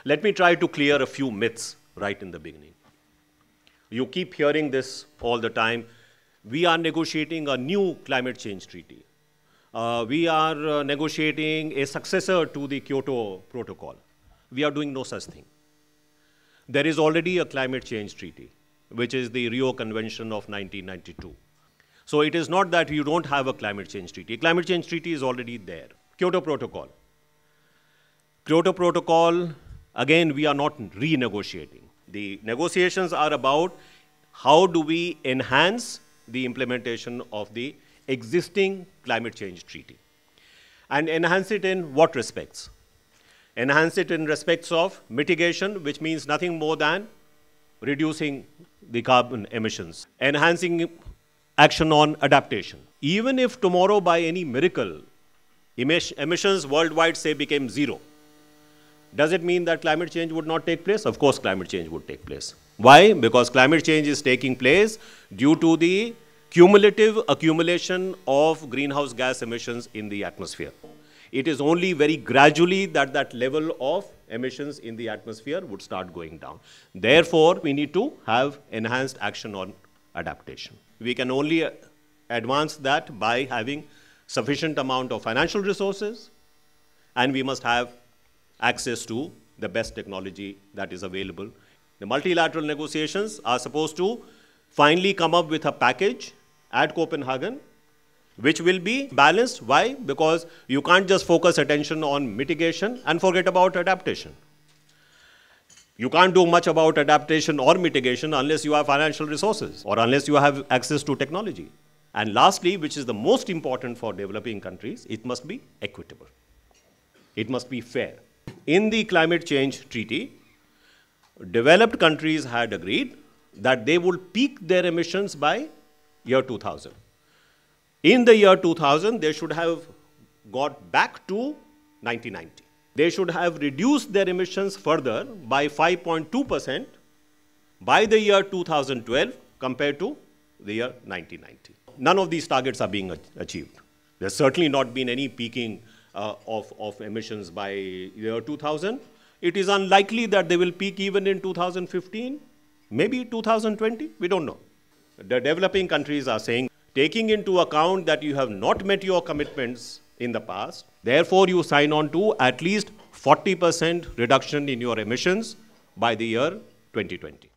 Let me try to clear a few myths right in the beginning. You keep hearing this all the time. We are negotiating a new climate change treaty. We are negotiating a successor to the Kyoto Protocol. We are doing no such thing. There is already a climate change treaty, which is the Rio Convention of 1992. So it is not that you don't have a climate change treaty. Climate change treaty is already there. Kyoto Protocol. Kyoto Protocol, again, we are not renegotiating. The negotiations are about how do we enhance the implementation of the existing climate change treaty. And enhance it in what respects? Enhance it in respects of mitigation, which means nothing more than reducing the carbon emissions. Enhancing action on adaptation. Even if tomorrow by any miracle, emissions worldwide say became zero, does it mean that climate change would not take place? Of course climate change would take place. Why? Because climate change is taking place due to the cumulative accumulation of greenhouse gas emissions in the atmosphere. It is only very gradually that that level of emissions in the atmosphere would start going down. Therefore, we need to have enhanced action on adaptation. We can only advance that by having sufficient amount of financial resources, and we must have access to the best technology that is available. The multilateral negotiations are supposed to finally come up with a package at Copenhagen, which will be balanced. Why? Because you can't just focus attention on mitigation and forget about adaptation. You can't do much about adaptation or mitigation unless you have financial resources or unless you have access to technology. And lastly, which is the most important for developing countries, it must be equitable. It must be fair. In the climate change treaty, developed countries had agreed that they would peak their emissions by year 2000. In the year 2000, they should have got back to 1990. They should have reduced their emissions further by 5.2% by the year 2012 compared to the year 1990. None of these targets are being achieved. There's certainly not been any peaking of emissions by year 2000. It is unlikely that they will peak even in 2015, maybe 2020, we don't know. The developing countries are saying, taking into account that you have not met your commitments in the past, therefore you sign on to at least 40% reduction in your emissions by the year 2020.